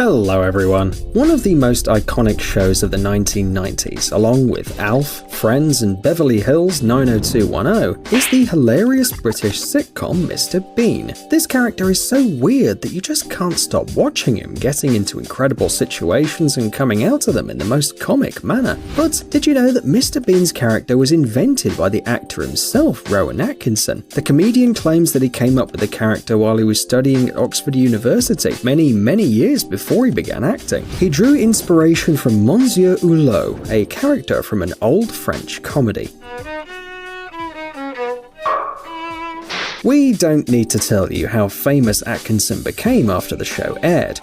Hello everyone. One of the most iconic shows of the 1990s, along with Alf, Friends and Beverly Hills 90210, is the hilarious British sitcom Mr. Bean. This character is so weird that you just can't stop watching him getting into incredible situations and coming out of them in the most comic manner. But did you know that Mr. Bean's character was invented by the actor himself, Rowan Atkinson? The comedian claims that he came up with the character while he was studying at Oxford University many years before he began acting. He drew inspiration from Monsieur Hulot, a character from an old French comedy. We don't need to tell you how famous Atkinson became after the show aired.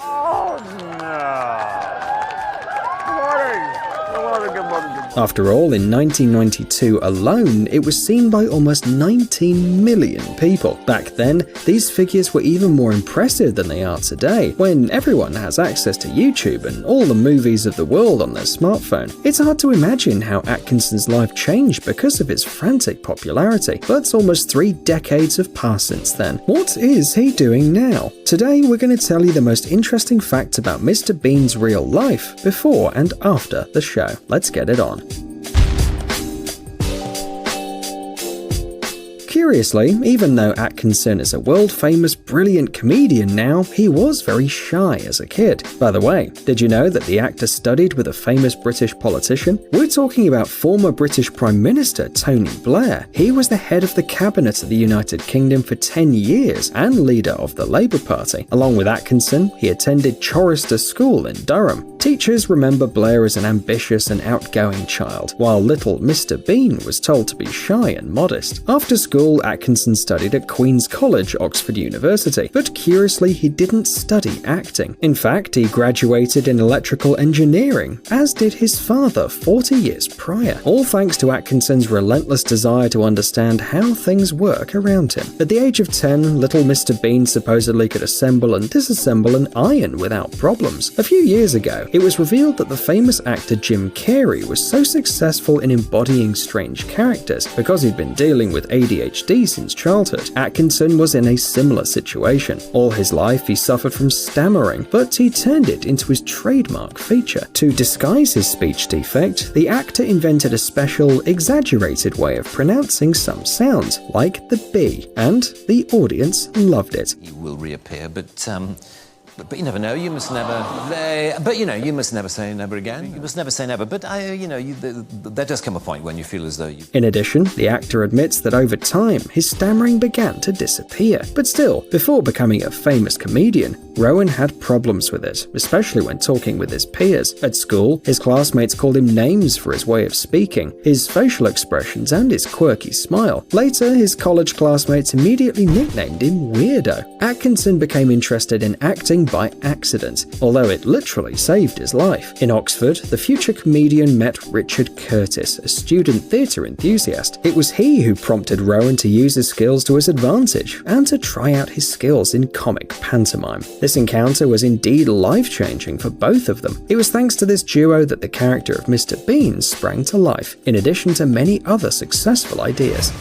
After all, in 1992 alone, it was seen by almost 19 million people. Back then, these figures were even more impressive than they are today, when everyone has access to YouTube and all the movies of the world on their smartphone. It's hard to imagine how Atkinson's life changed because of his frantic popularity, but almost 3 decades have passed since then. What is he doing now? Today, we're going to tell you the most interesting facts about Mr. Bean's real life before and after the show. Let's get it on. Curiously, even though Atkinson is a world-famous brilliant comedian now, he was very shy as a kid. By the way, did you know that the actor studied with a famous British politician? We're talking about former British Prime Minister Tony Blair. He was the head of the cabinet of the United Kingdom for 10 years and leader of the Labour Party. Along with Atkinson, he attended Chorister School in Durham. Teachers remember Blair as an ambitious and outgoing child, while little Mr. Bean was told to be shy and modest. After school, Atkinson studied at Queen's College, Oxford University, but curiously he didn't study acting. In fact, he graduated in electrical engineering, as did his father 40 years prior, all thanks to Atkinson's relentless desire to understand how things work around him. At the age of 10, little Mr. Bean supposedly could assemble and disassemble an iron without problems. A few years ago, it was revealed that the famous actor Jim Carrey was so successful in embodying strange characters because he'd been dealing with ADHD since childhood. Atkinson was in a similar situation. All his life he suffered from stammering, but he turned it into his trademark feature. To disguise his speech defect, the actor invented a special, exaggerated way of pronouncing some sounds, like the B, and the audience loved it. You will reappear, but you never know. You must never. You must never say never again. You must never say never. But there does come a point when you feel as though you. In addition, the actor admits that over time, his stammering began to disappear. But still, before becoming a famous comedian, Rowan had problems with it, especially when talking with his peers. At school, his classmates called him names for his way of speaking, his facial expressions, and his quirky smile. Later, his college classmates immediately nicknamed him Weirdo. Atkinson became interested in acting by accident, although it literally saved his life. In Oxford, the future comedian met Richard Curtis, a student theatre enthusiast. It was he who prompted Rowan to use his skills to his advantage and to try out his skills in comic pantomime. This encounter was indeed life-changing for both of them. It was thanks to this duo that the character of Mr. Bean sprang to life, in addition to many other successful ideas.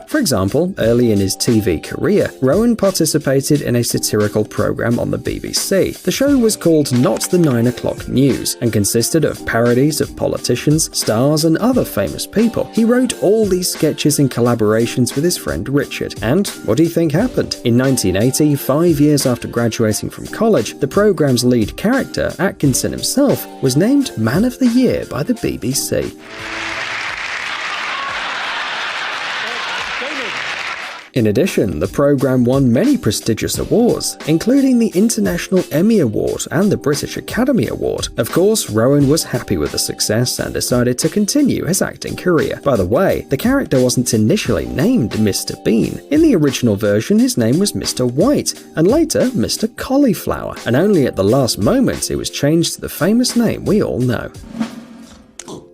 For example, early in his TV career, Rowan participated in a satirical program on the BBC. The show was called Not the 9 O'Clock News and consisted of parodies of politicians, stars, and other famous people. He wrote all these sketches in collaborations with his friend Richard. And what do you think happened? In 1980, 5 years after graduating from college, the program's lead character, Atkinson himself, was named Man of the Year by the BBC. In addition, the program won many prestigious awards, including the International Emmy Award and the British Academy Award. Of course, Rowan was happy with the success and decided to continue his acting career. By the way, the character wasn't initially named Mr. Bean. In the original version, his name was Mr. White, and later Mr. Cauliflower, and only at the last moment it was changed to the famous name we all know.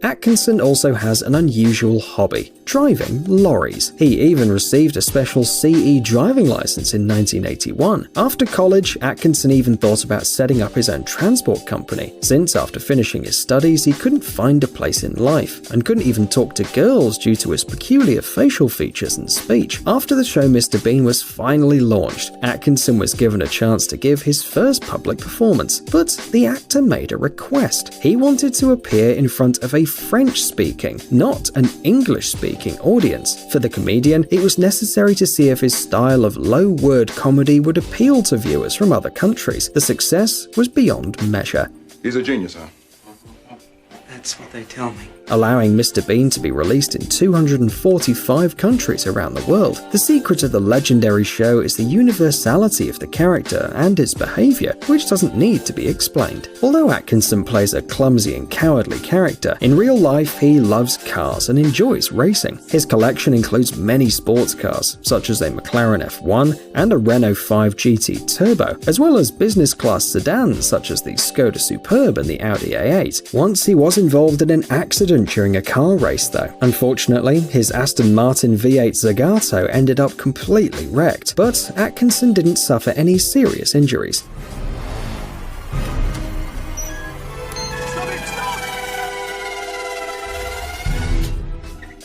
Atkinson also has an unusual hobby. driving lorries. He even received a special CE driving license in 1981. After college, Atkinson even thought about setting up his own transport company, since after finishing his studies, he couldn't find a place in life and couldn't even talk to girls due to his peculiar facial features and speech. After the show Mr. Bean was finally launched, Atkinson was given a chance to give his first public performance, but the actor made a request. He wanted to appear in front of a French-speaking, not an English-speaking audience. For the comedian, it was necessary to see if his style of low-word comedy would appeal to viewers from other countries. The success was beyond measure. He's a genius, huh? That's what they tell me. Allowing Mr. Bean to be released in 245 countries around the world. The secret of the legendary show is the universality of the character and his behavior, which doesn't need to be explained. Although Atkinson plays a clumsy and cowardly character, in real life he loves cars and enjoys racing. His collection includes many sports cars, such as a McLaren F1 and a Renault 5 GT Turbo, as well as business-class sedans such as the Skoda Superb and the Audi A8. Once he was involved in an accident during a car race though. Unfortunately, his Aston Martin V8 Zagato ended up completely wrecked, but Atkinson didn't suffer any serious injuries.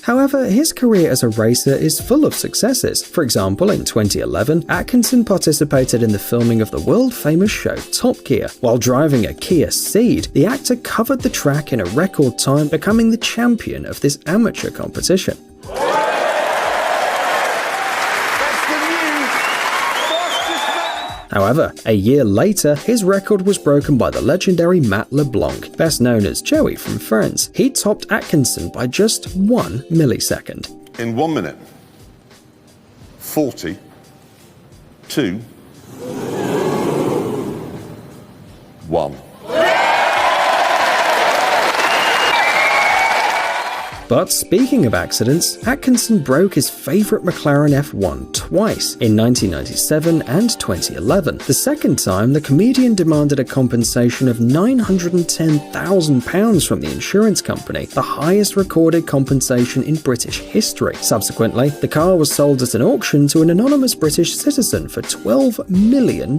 However, his career as a racer is full of successes. For example, in 2011, Atkinson participated in the filming of the world-famous show Top Gear. While driving a Kia Ceed, the actor covered the track in a record time, becoming the champion of this amateur competition. However, a year later, his record was broken by the legendary Matt LeBlanc, best known as Joey from Friends. He topped Atkinson by just 1 millisecond. In 1 minute, 42, 1. But speaking of accidents, Atkinson broke his favourite McLaren F1 twice, in 1997 and 2011. The second time, the comedian demanded a compensation of £910,000 from the insurance company, the highest recorded compensation in British history. Subsequently, the car was sold at an auction to an anonymous British citizen for $12 million.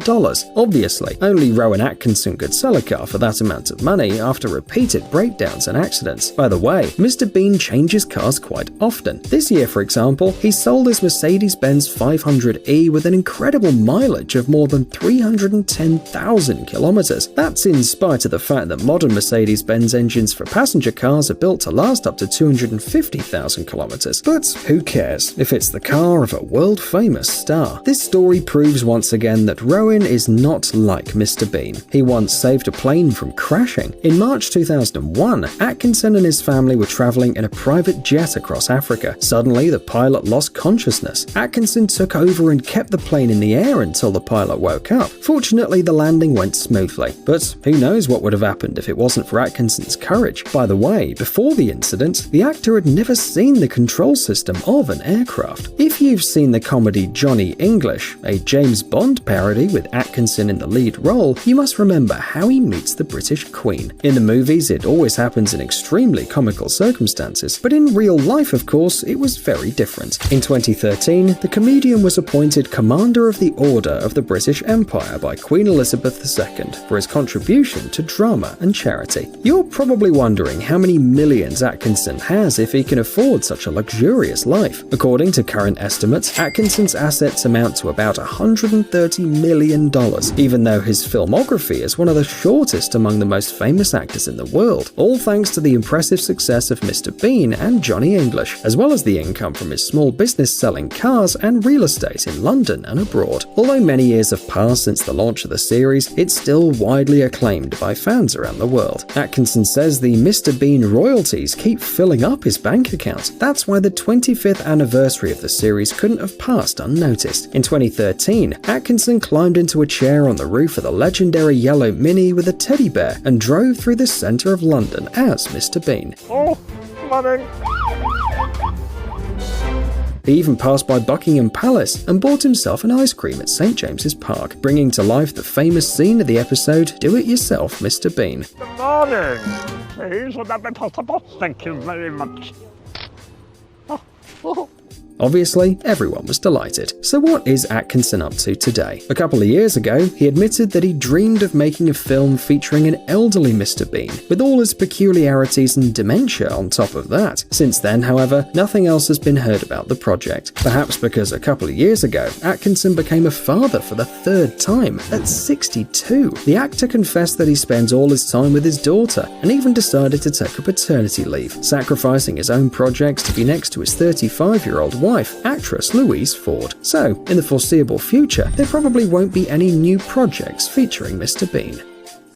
Obviously, only Rowan Atkinson could sell a car for that amount of money after repeated breakdowns and accidents. By the way, Mr. Bean changes cars quite often. This year, for example, he sold his Mercedes-Benz 500e with an incredible mileage of more than 310,000 kilometers. That's in spite of the fact that modern Mercedes-Benz engines for passenger cars are built to last up to 250,000 kilometers. But who cares if it's the car of a world-famous star? This story proves once again that Rowan is not like Mr. Bean. He once saved a plane from crashing. In March 2001, Atkinson and his family were traveling in a private jet across Africa. Suddenly, the pilot lost consciousness. Atkinson took over and kept the plane in the air until the pilot woke up. Fortunately, the landing went smoothly, but who knows what would have happened if it wasn't for Atkinson's courage. By the way, before the incident, the actor had never seen the control system of an aircraft. If you've seen the comedy Johnny English, a James Bond parody with Atkinson in the lead role, you must remember how he meets the British Queen. In the movies, it always happens in extremely comical circumstances, but in real life, of course, it was very different. In 2013, the comedian was appointed Commander of the Order of the British Empire by Queen Elizabeth II for his contribution to drama and charity. You're probably wondering how many millions Atkinson has if he can afford such a luxurious life. According to current estimates, Atkinson's assets amount to about $130 million, even though his filmography is one of the shortest among the most famous actors in the world, all thanks to the impressive success of Mr. Bean and Johnny English, as well as the income from his small business selling cars and real estate in London and abroad. Although many years have passed since the launch of the series, it's still widely acclaimed by fans around the world. Atkinson says the Mr. Bean royalties keep filling up his bank account. That's why the 25th anniversary of the series couldn't have passed unnoticed. In 2013, Atkinson climbed into a chair on the roof of the legendary yellow Mini with a teddy bear and drove through the centre of London as Mr. Bean. Oh, money. He even passed by Buckingham Palace and bought himself an ice cream at St. James's Park, bringing to life the famous scene of the episode Do It Yourself, Mr. Bean. Good morning. Please, would that be possible? Thank you very much. Oh. Obviously, everyone was delighted. So what is Atkinson up to today? A couple of years ago, he admitted that he dreamed of making a film featuring an elderly Mr. Bean, with all his peculiarities and dementia on top of that. Since then, however, nothing else has been heard about the project. Perhaps because a couple of years ago, Atkinson became a father for the third time, at 62. The actor confessed that he spends all his time with his daughter, and even decided to take a paternity leave, sacrificing his own projects to be next to his 35-year-old wife, actress Louise Ford. So, in the foreseeable future, there probably won't be any new projects featuring Mr. Bean.